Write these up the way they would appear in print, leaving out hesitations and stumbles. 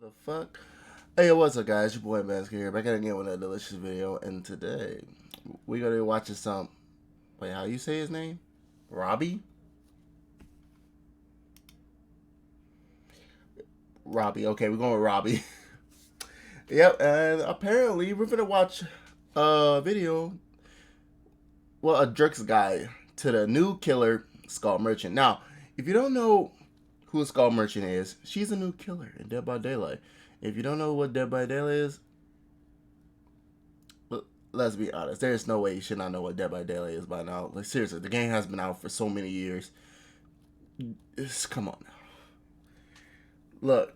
The fuck? Hey, what's up, guys? Your boy Mask here, back at it again with a delicious video, and today we're gonna be watching some. Wait, how you say his name? Robbie? Robbie. Okay, we're going with Robbie. Yep, and apparently we're gonna watch a video. Well, a jerk's guide to the new killer, Skull Merchant. Now, if you don't know who Skull Merchant is, she's a new killer in Dead by Daylight. If you don't know what Dead by Daylight is, let's be honest. There's no way you should not know what Dead by Daylight is by now. Like, seriously, the game has been out for so many years. Come on now. Look,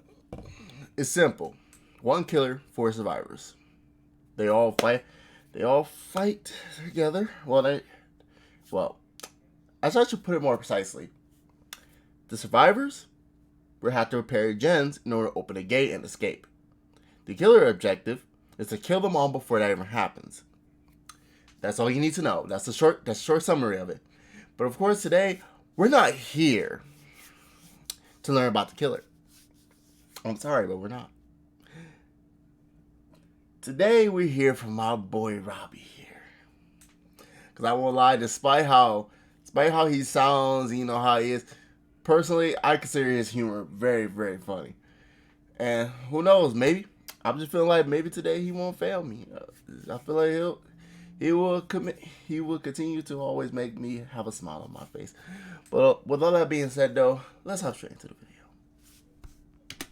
it's simple. One killer, four survivors. They all fight. They all fight together. Well, I should put it more precisely. The survivors will have to repair gens in order to open a gate and escape. The killer objective is to kill them all before that even happens. That's all you need to know. That's a short summary of it. But of course, today we're not here to learn about the killer. I'm sorry, but we're not. Today we're here for my boy Robbie here. Cause I won't lie, despite how he sounds, you know how he is. Personally, I consider his humor very, very funny. And who knows, maybe I'm just feeling like maybe today he won't fail me. I feel like he will continue to always make me have a smile on my face. But with all that being said, though, let's hop straight into the video.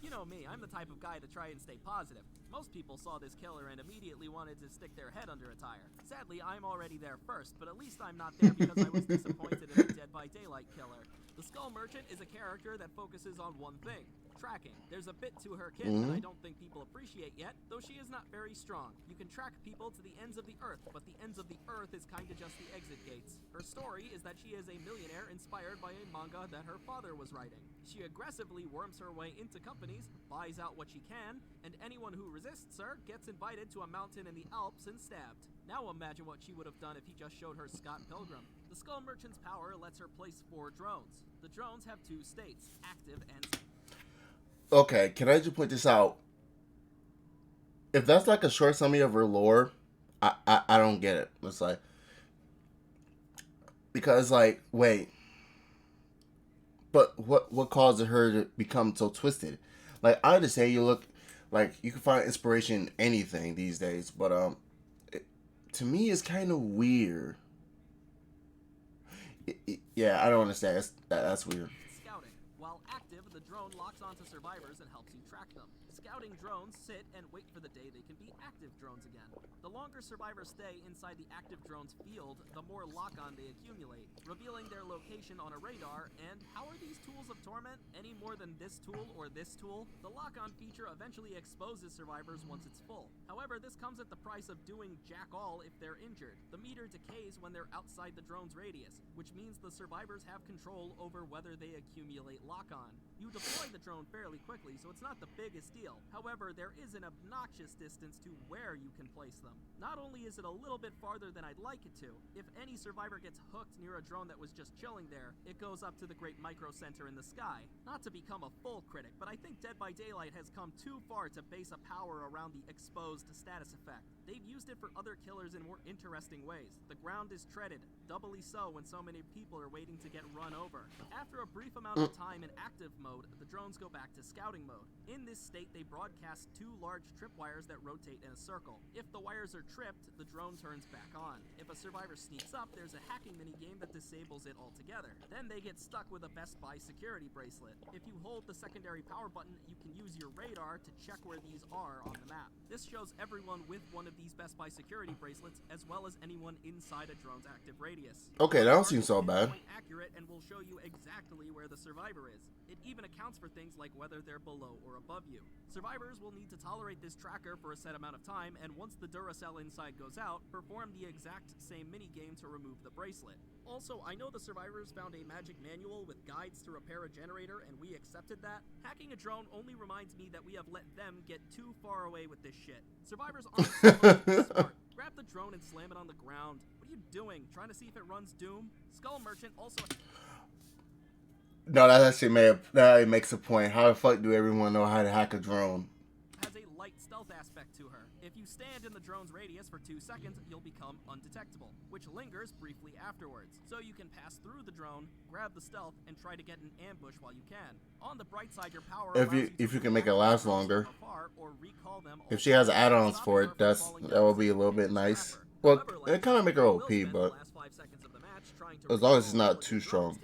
You know me, I'm the type of guy to try and stay positive. Most people saw this killer and immediately wanted to stick their head under a tire. Sadly, I'm already there first, but at least I'm not there because I was disappointed in the Dead by Daylight killer. The Skull Merchant is a character that focuses on one thing: tracking. There's a bit to her kit that I don't think people appreciate yet, though she is not very strong. You can track people to the ends of the earth, but the ends of the earth is kinda just the exit gates. Her story is that she is a millionaire inspired by a manga that her father was writing. She aggressively worms her way into companies, buys out what she can, and anyone who resists her gets invited to a mountain in the Alps and stabbed. Now imagine what she would have done if he just showed her Scott Pilgrim. The Skull Merchant's power lets her place 4 drones. The drones have 2 states, active and... Okay, can I just point this out? If that's like a short summary of her lore, I don't get it. It's like, because like, wait, but what causes her to become so twisted? Like, I understand you look like you can find inspiration in anything these days, but to me it's kind of weird. Yeah, I don't understand. That's weird. Scouting. While active, the drone locks onto survivors and helps you track them. Scouting drones sit and wait for the day they can be active drones again. The longer survivors stay inside the active drone's field, the more lock-on they accumulate, revealing their location on a radar. And how are these tools of torment any more than this tool or this tool? The lock-on feature eventually exposes survivors once it's full. However, this comes at the price of doing jack all if they're injured. The meter decays when they're outside the drone's radius, which means the survivors have control over whether they accumulate lock-on. You deploy the drone fairly quickly, so it's not the biggest deal. However, there is an obnoxious distance to where you can place them. Not only is it a little bit farther than I'd like it to, if any survivor gets hooked near a drone that was just chilling there, it goes up to the Great Micro Center in the sky. Not to become a full critic, but I think Dead by Daylight has come too far to base a power around the exposed status effect. They've used it for other killers in more interesting ways. The ground is treaded, doubly so when so many people are waiting to get run over. After a brief amount of time in active mode, the drones go back to scouting mode. In this state, they broadcast 2 large tripwires that rotate in a circle. If the wires are tripped, the drone turns back on. If a survivor sneaks up, there's a hacking minigame that disables it altogether. Then they get stuck with a Best Buy security bracelet. If you hold the secondary power button, you can use your radar to check where these are on the map. This shows everyone with one of these Best Buy security bracelets, as well as anyone inside a drone's active radius. Okay, that don't seem so bad. Accurate and will show you exactly where the survivor is. It even accounts for things like whether they're below or above you. Survivors will need to tolerate this tracker for a set amount of time, and once the Duracell inside goes out, perform the exact same minigame to remove the bracelet. Also, I know the survivors found a magic manual with guides to repair a generator, and we accepted that. Hacking a drone only reminds me that we have let them get too far away with this shit. Survivors aren't supposed to be smart. Grab the drone and slam it on the ground. What are you doing? Trying to see if it runs Doom? Skull Merchant also... No, that actually makes a point. How the fuck do everyone know how to hack a drone? stealth aspect to her. If you stand in the drone's radius for 2 seconds, you'll become undetectable, which lingers briefly afterwards. So you can pass through the drone, grab the stealth, and try to get an ambush while you can. On the bright side, your power If you can make it last longer. If she has add-ons for it, that will be a little bit nice. Well, it kind of make her OP, but as long as it's not too strong.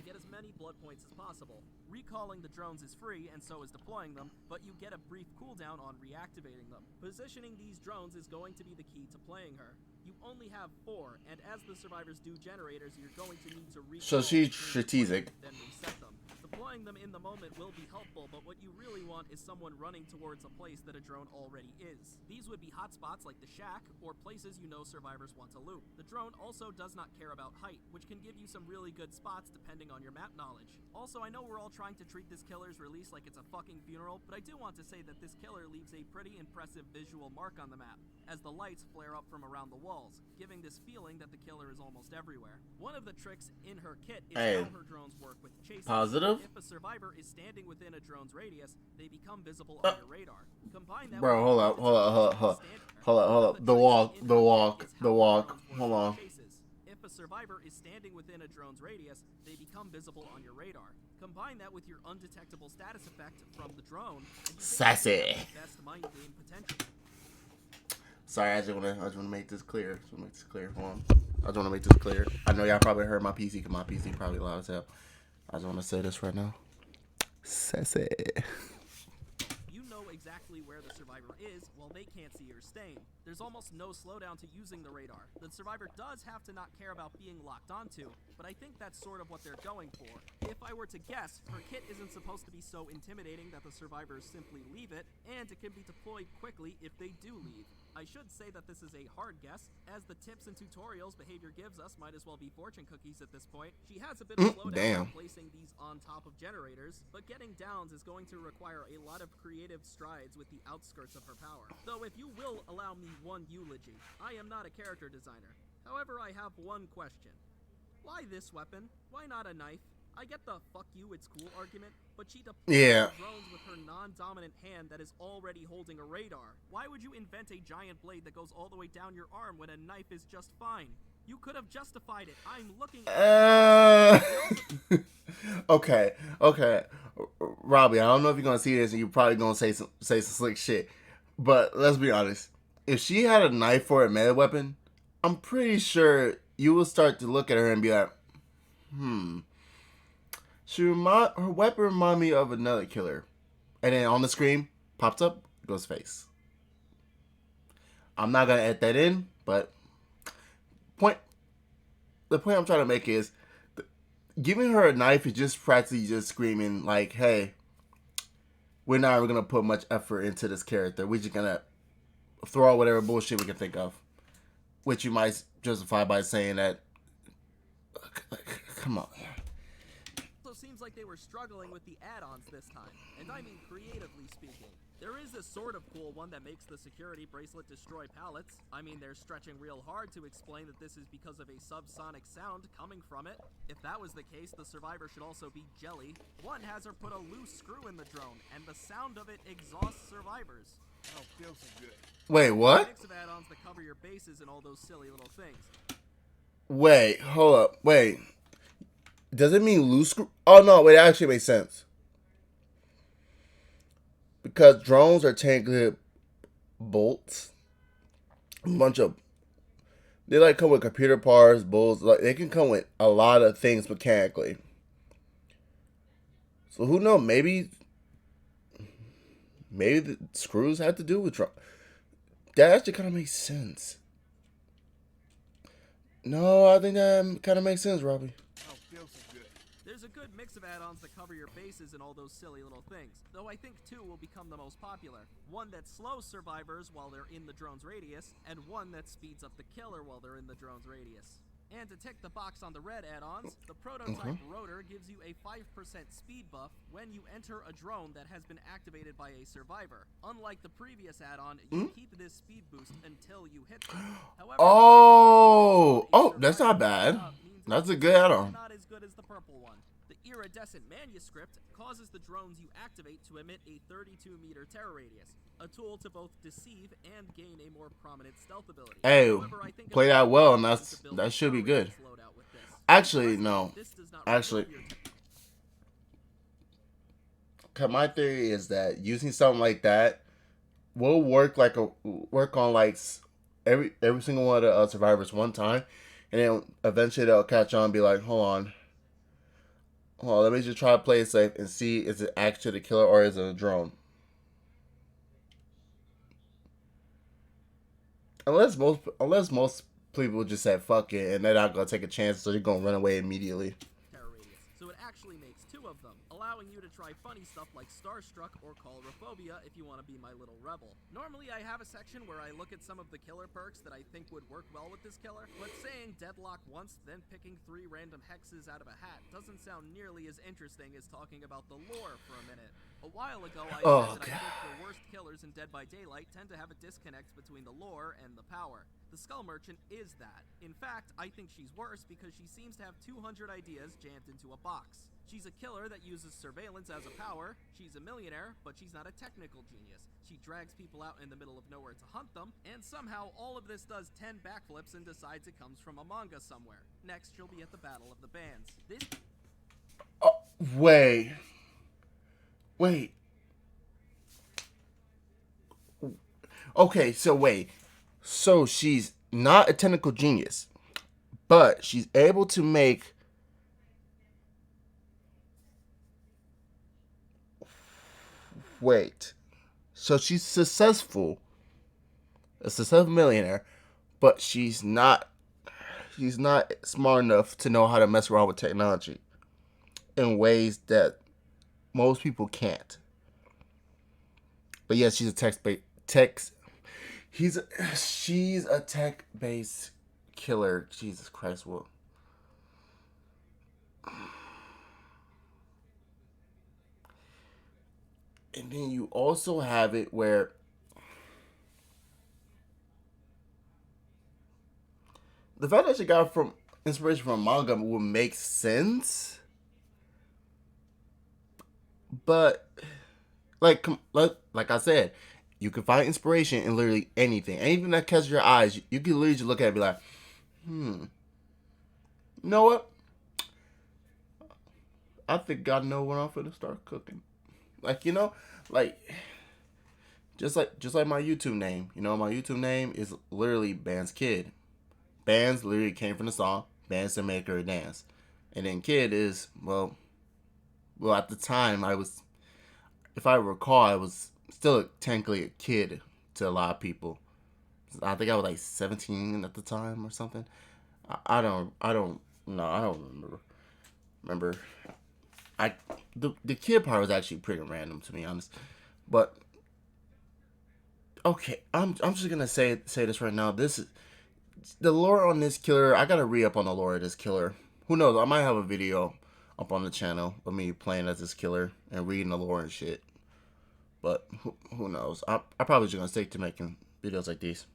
Recalling the drones is free, and so is deploying them, but you get a brief cooldown on reactivating them. Positioning these drones is going to be the key to playing her. You only have 4, and as the survivors do generators, you're going to need to recall. So she's strategic. Then reset them. Deploying them in the moment will be helpful, but what you really want is someone running towards a place that a drone already is. These would be hotspots like the shack, or places you know survivors want to loot. The drone also does not care about height, which can give you some really good spots depending on your map knowledge. Also, I know we're all trying to treat this killer's release like it's a fucking funeral, but I do want to say that this killer leaves a pretty impressive visual mark on the map, as the lights flare up from around the walls, giving this feeling that the killer is almost everywhere. One of the tricks in her kit is how her drones work with chases. Positive? If a survivor is standing within a drone's radius, they become visible on your radar. Combine that Bro, hold up. The walk. Hold on. If a survivor is standing within a drone's radius, they become visible on your radar. Combine that with your undetectable status effect from the drone, and you Sassy. best mind game potential. Sorry, I just wanna make this clear. Hold on. I just wanna make this clear. I know y'all probably heard my PC, because my PC probably loud as hell. I just wanna say this right now. Sassy. You know exactly where the survivor is while they can't see your stain. There's almost no slowdown to using the radar. The survivor does have to not care about being locked onto, but I think that's sort of what they're going for. If I were to guess, her kit isn't supposed to be so intimidating that the survivors simply leave it, and it can be deployed quickly if they do leave. I should say that this is a hard guess, as the tips and tutorials behavior gives us might as well be fortune cookies at this point. She has a bit of slowdown placing these on top of generators, but getting downs is going to require a lot of creative strides with the outskirts of her power. Though if you will allow me one eulogy, I am not a character designer. However, I have one question. Why this weapon? Why not a knife? I get the fuck you, it's cool argument, but she deploys drones with her non-dominant hand that is already holding a radar. Why would you invent a giant blade that goes all the way down your arm when a knife is just fine? You could have justified it. I'm looking at Okay. Robbie, I don't know if you're gonna see this and you're probably gonna say some slick shit. But let's be honest. If she had a knife or a melee weapon, I'm pretty sure you will start to look at her and be like, her weapon remind me of another killer. And then on the screen, pops up, goes face. I'm not gonna edit that in, but the point I'm trying to make is giving her a knife is just practically just screaming like, hey, we're not even gonna put much effort into this character. We're just gonna throw out whatever bullshit we can think of. Which you might justify by saying that, come on. Seems like they were struggling with the add-ons this time, and I mean creatively speaking. There is this sort of cool one that makes the security bracelet destroy pallets. I mean, they're stretching real hard to explain that this is because of a subsonic sound coming from it. If that was the case, the survivor should also be jelly. One has her put a loose screw in the drone, and the sound of it exhausts survivors. Oh, feels so good. Wait, what? Mix of add-ons that cover your bases and all those silly little things. Wait, hold up, wait. Does it mean loose screw? Oh, no, wait, it actually makes sense. Because drones are technically bolts. A bunch of... They, like, come with computer parts, bolts. Like, they can come with a lot of things mechanically. So, who knows? Maybe the screws had to do with drones. That actually kind of makes sense. No, I think that kind of makes sense, Robbie. There's a good mix of add-ons that cover your bases and all those silly little things, though I think two will become the most popular. One that slows survivors while they're in the drone's radius, and one that speeds up the killer while they're in the drone's radius. And to tick the box on the red add-ons, the prototype rotor gives you a 5% speed buff when you enter a drone that has been activated by a survivor. Unlike the previous add-on, you keep this speed boost until you hit them. However, that's not bad. That's a good add-on. Not as good as the purple one. The iridescent manuscript causes the drones you activate to emit a 32-meter terror radius, a tool to both deceive and gain a more prominent stealth ability. Hey, However, I think play that well, and that should be good. Actually, no. Actually, my theory is that using something like that will work on like every single one of the survivors one time, and then eventually they'll catch on and be like, hold on, let me just try to play it safe and see, is it actually the killer or is it a drone? Unless most people just say fuck it and they're not gonna take a chance, so they're gonna run away immediately. So it actually makes 2 of them, allowing you to try funny stuff like Starstruck or Colorophobia if you want to be my little rebel. Normally I have a section where I look at some of the killer perks that I think would work well with this killer, but saying deadlock once, then picking 3 random hexes out of a hat doesn't sound nearly as interesting as talking about the lore for a minute. A while ago I said that I think the worst killers in Dead by Daylight tend to have a disconnect between the lore and the power. The Skull Merchant is that. In fact, I think she's worse because she seems to have 200 ideas jammed into a box. She's a killer that uses surveillance as a power, she's a millionaire, but she's not a technical genius. She drags people out in the middle of nowhere to hunt them, and somehow all of this does 10 backflips and decides it comes from a manga somewhere. Next, she'll be at the Battle of the Bands. Wait. Okay, so wait. So she's not a technical genius, but she's able to make... Wait. So she's a successful millionaire, but she's not smart enough to know how to mess around with technology in ways that most people can't. But yes, she's a she's a tech-based killer. Jesus Christ, what? And then you also have it where the fact that she got from inspiration from manga would make sense, but like I said, you can find inspiration in literally anything. Anything that catches your eyes, you can literally just look at it and be like, you know what? I think I know when I'm finna start cooking. Like, you know, like just like my YouTube name. You know, my YouTube name is literally bankid. Bands literally came from the song Bands to Make Her Dance. And then kid is, well at the time if I recall, I was still technically a kid to a lot of people. I think I was like 17 at the time or something. I don't remember. The kid part was actually pretty random, to be honest. But okay, I'm just gonna say this right now. This is the lore on this killer. I gotta re-up on the lore of this killer. Who knows? I might have a video up on the channel of me playing as this killer and reading the lore and shit. But who knows? I'm probably just gonna stick to making videos like these.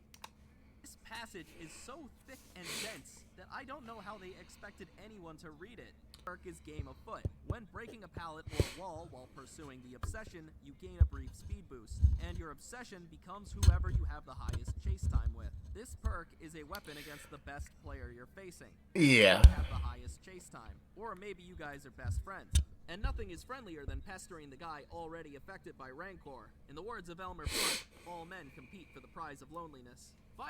This passage is so thick and dense that I don't know how they expected anyone to read it. Perk is game afoot. When breaking a pallet or wall while pursuing the obsession, you gain a brief speed boost, and your obsession becomes whoever you have the highest chase time with. This perk is a weapon against the best player you're facing. Yeah. You have the highest chase time, or maybe you guys are best friends. And nothing is friendlier than pestering the guy already affected by Rancor. In the words of Elmer Fudd, all men compete for the prize of loneliness. 5%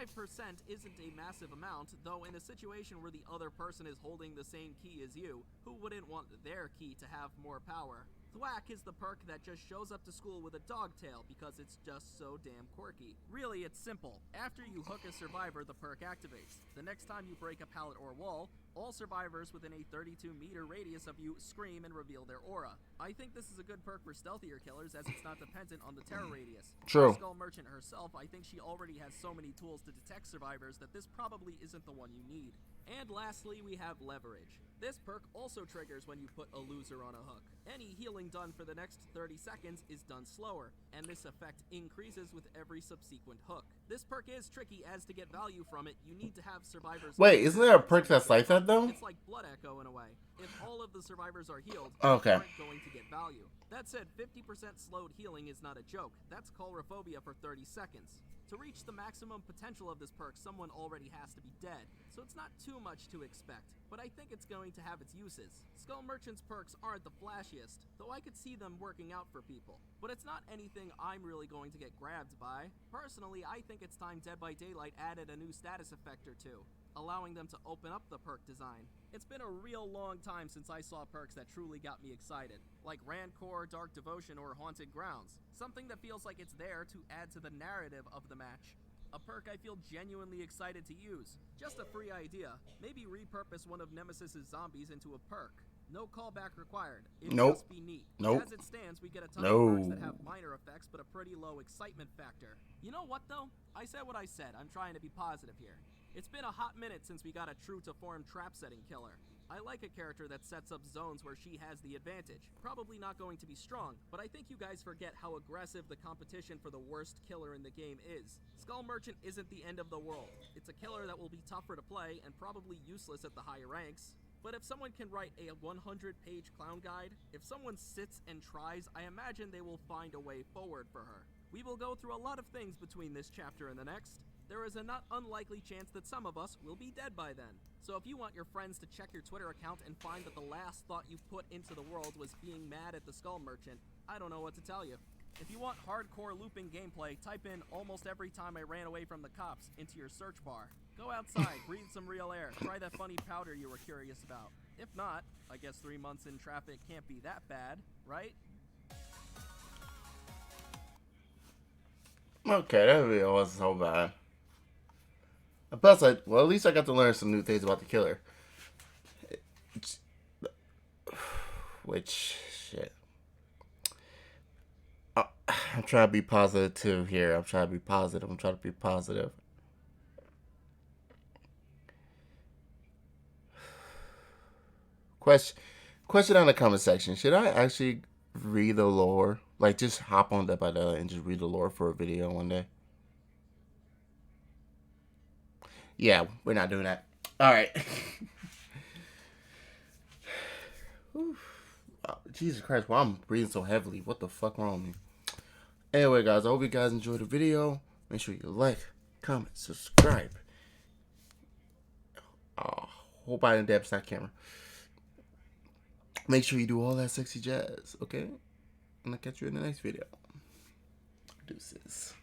isn't a massive amount, though in a situation where the other person is holding the same key as you, who wouldn't want their key to have more power? Thwack is the perk that just shows up to school with a dog tail because it's just so damn quirky. Really, it's simple. After you hook a survivor, the perk activates. The next time you break a pallet or wall, all survivors within a 32-meter radius of you scream and reveal their aura. I think this is a good perk for stealthier killers as it's not dependent on the terror radius. True. Skull Merchant herself, I think she already has so many tools to detect survivors that this probably isn't the one you need. And lastly, we have Leverage. This perk also triggers when you put a loser on a hook. Any healing done for the next 30 seconds is done slower, and this effect increases with every subsequent hook. This perk is tricky as to get value from it, you need to have survivors... Wait, isn't there a perk that's like that that though? It's like Blood Echo in a way. If all of the survivors are healed, Okay. they aren't going to get value. That said, 50% slowed healing is not a joke. That's Colrophobia for 30 seconds. To reach the maximum potential of this perk, someone already has to be dead, so it's not too much to expect, but I think it's going to have its uses. Skull Merchant's perks aren't the flashiest, though I could see them working out for people, but it's not anything I'm really going to get grabbed by. Personally, I think it's time Dead by Daylight added a new status effect or two, allowing them to open up the perk design. It's been a real long time since I saw perks that truly got me excited, like Rancor, Dark Devotion, or Haunted Grounds. Something that feels like it's there to add to the narrative of the match. A perk I feel genuinely excited to use. Just a free idea. Maybe repurpose one of Nemesis's zombies into a perk. No callback required. It'd Nope. just be neat. Nope. As it stands, we get a ton No. of perks that have minor effects but a pretty low excitement factor. You know what though? I said what I said. I'm trying to be positive here. It's been a hot minute since we got a true to form trap setting killer. I like a character that sets up zones where she has the advantage. Probably not going to be strong, but I think you guys forget how aggressive the competition for the worst killer in the game is. Skull Merchant isn't the end of the world. It's a killer that will be tougher to play and probably useless at the higher ranks. But if someone can write a 100-page clown guide, if someone sits and tries, I imagine they will find a way forward for her. We will go through a lot of things between this chapter and the next. There is a not unlikely chance that some of us will be dead by then. So if you want your friends to check your Twitter account and find that the last thought you put into the world was being mad at the Skull Merchant, I don't know what to tell you. If you want hardcore looping gameplay, type in "almost every time I ran away from the cops" into your search bar. Go outside, breathe some real air, try that funny powder you were curious about. If not, I guess 3 months in traffic can't be that bad, right? Okay, that video wasn't so bad. Plus, at least I got to learn some new things about the killer. Which, shit. I'm trying to be positive too here. I'm trying to be positive. Question in the comment section. Should I actually read the lore? Like, just hop on Dead by Daylight and just read the lore for a video one day? Yeah, we're not doing that. Alright. Jesus Christ, why I'm breathing so heavily? What the fuck wrong with me? Anyway, guys, I hope you guys enjoyed the video. Make sure you like, comment, subscribe. Hope I didn't damage that camera. Make sure you do all that sexy jazz, okay? And I'll catch you in the next video. Deuces.